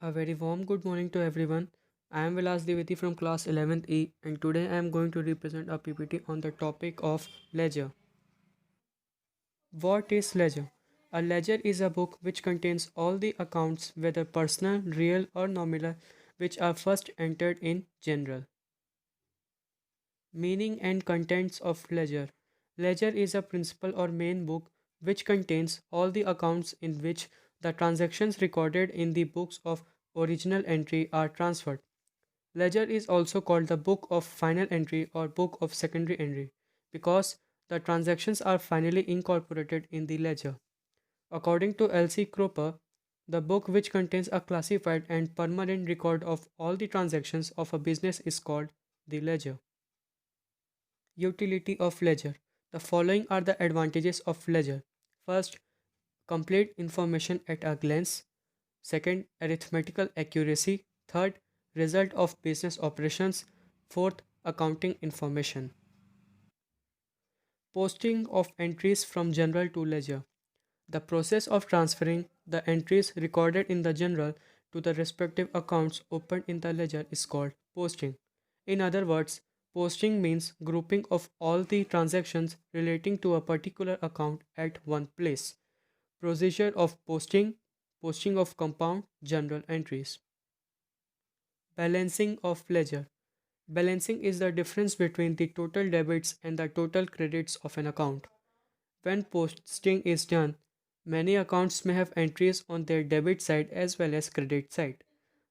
A very warm good morning to everyone. I am Vilas Diviti from class 11th E and today I am going to represent a PPT on the topic of ledger. What is ledger? A ledger is a book which contains all the accounts, whether personal, real or nominal, which are first entered in general. Meaning and contents of ledger. Ledger is a principal or main book which contains all the accounts in which the transactions recorded in the books of original entry are transferred. Ledger is also called the book of final entry or book of secondary entry because the transactions are finally incorporated in the ledger. According to L.C. Cropper, the book which contains a classified and permanent record of all the transactions of a business is called the ledger. Utility of ledger. The following are the advantages of ledger. First, complete information at a glance. Second, arithmetical accuracy. Third, result of business operations. Fourth, accounting information. Posting of entries from general to ledger. The process of transferring the entries recorded in the general to the respective accounts opened in the ledger is called posting. In other words, posting means grouping of all the transactions relating to a particular account at one place. Procedure of posting, posting of compound journal entries. Balancing of ledger. Balancing is the difference between the total debits and the total credits of an account. When posting is done, many accounts may have entries on their debit side as well as credit side.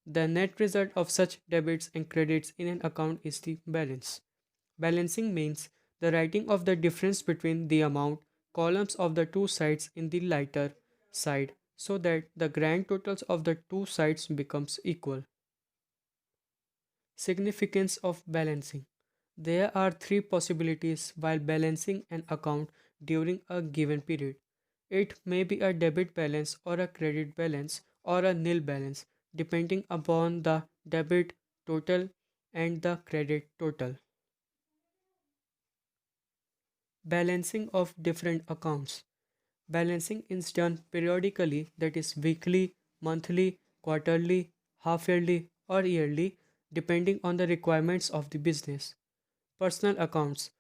The net result of such debits and credits in an account is the balance. Balancing means the writing of the difference between the amount columns of the two sides in the lighter side so that the grand totals of the two sides becomes equal. Significance of balancing. There are three possibilities while balancing an account during a given period. It may be a debit balance or a credit balance or a nil balance depending upon the debit total and the credit total. Balancing of different accounts. Balancing is done periodically, that is weekly, monthly, quarterly, half yearly, or yearly, depending on the requirements of the business. Personal accounts.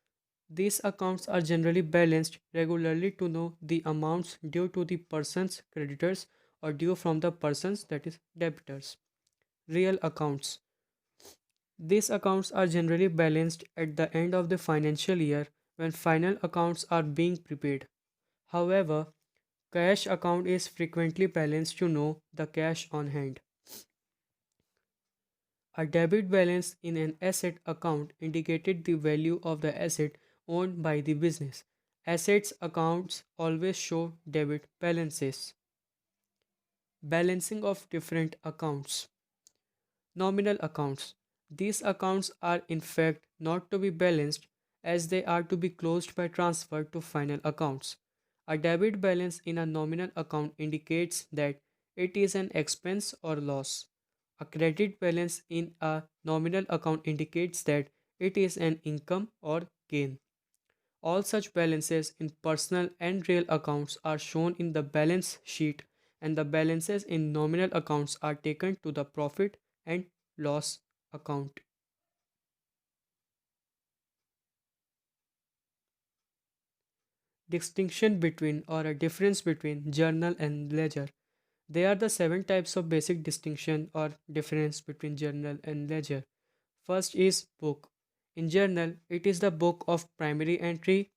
These accounts are generally balanced regularly to know the amounts due to the person's creditors or due from the person's, that is debtors. Real accounts. These accounts are generally balanced at the end of the financial year when final accounts are being prepared. However, cash account is frequently balanced to know the cash on hand. A debit balance in an asset account indicated the value of the asset owned by the business. Assets accounts always show debit balances. Balancing of different accounts. Nominal accounts. These accounts are in fact not to be balanced as they are to be closed by transfer to final accounts. A debit balance in a nominal account indicates that it is an expense or loss. A credit balance in a nominal account indicates that it is an income or gain. All such balances in personal and real accounts are shown in the balance sheet, and the balances in nominal accounts are taken to the profit and loss account. Distinction between or a difference between journal and ledger. There are the seven types of basic distinction or difference between journal and ledger. First is book. In journal, it is the book of primary entry,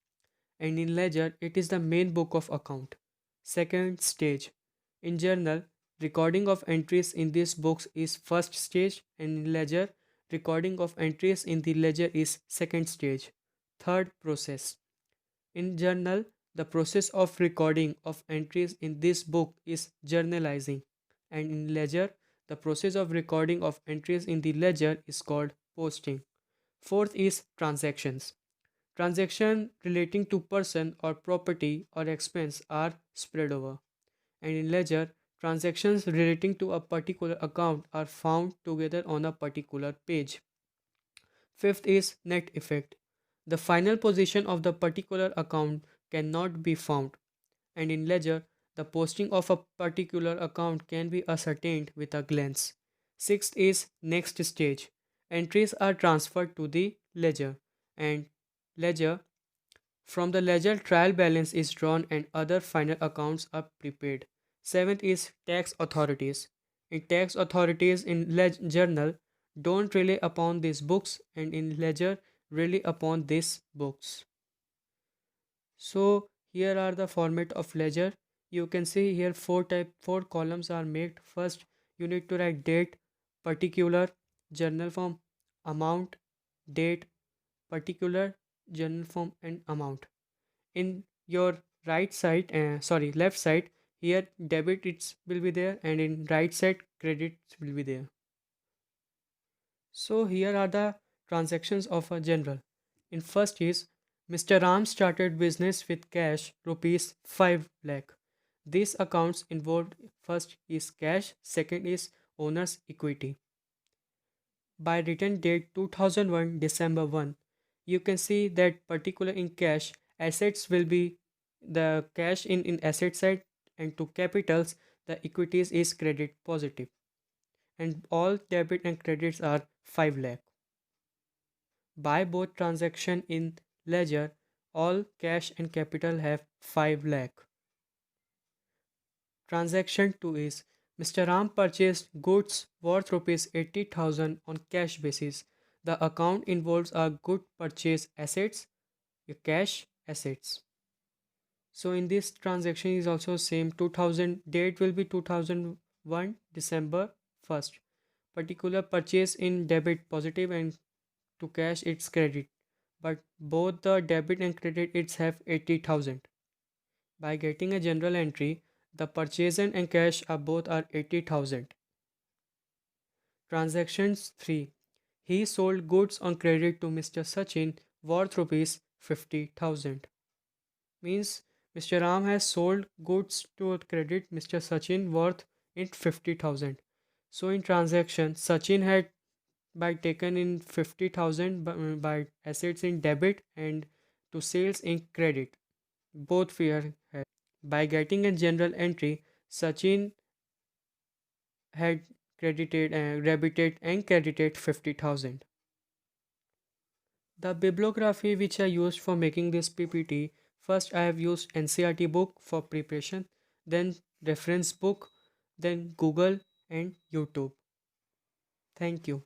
and in ledger, it is the main book of account. Second stage. In journal, recording of entries in these books is first stage, and in ledger, recording of entries in the ledger is second stage. Third process. In journal, the process of recording of entries in this book is journalizing, and in ledger, the process of recording of entries in the ledger is called posting. Fourth is transactions. Transaction relating to person or property or expense are spread over, and in ledger, transactions relating to a particular account are found together on a particular page. Fifth is net effect. The final position of the particular account cannot be found, and in ledger, The posting of a particular account can be ascertained with a glance. Sixth is next stage. Entries are transferred to the ledger and ledger. From the ledger, trial balance is drawn and other final accounts are prepaid. Seventh is tax authorities. In tax authorities in journal don't rely upon these books and in ledger rely upon these books. So here are the format of ledger. You can see here four columns are made. First you need to write date, particular, journal form, amount, date, particular, journal form and amount. In your left side, here debit it's will be there and in right side credit will be there. So here are the transactions of a general. In first is Mr. Ram started business with cash rupees 5 lakh. These accounts involved first is cash, second is owner's equity. By return date 2001 December 1, you can see that particular in cash assets will be the cash in asset side and to capitals the equities is credit positive and all debit and credits are 5 lakh. By both transaction in ledger, all cash and capital have 5 lakh. Transaction 2 is Mr. Ram purchased goods worth rupees 80,000 on cash basis. The account involves a good purchase assets, a cash assets. So in this transaction is also same 2000 date will be 2001 December 1st. Particular purchase in debit positive and to cash it's credit, but both the debit and credit it's have 80,000. By getting a general entry, the purchase and cash are both are 80,000. Transactions 3. He sold goods on credit to Mr. Sachin worth rupees 50,000. Means Mr. Ram has sold goods to credit Mr. Sachin worth in 50,000. So in transaction, Sachin had by taken in 50,000 by assets in debit and to sales in credit. Both fear had. By getting a general entry, Sachin had credited debited and credited 50,000. The bibliography which I used for making this PPT, first I have used NCERT book for preparation, then reference book, then Google and YouTube. Thank you.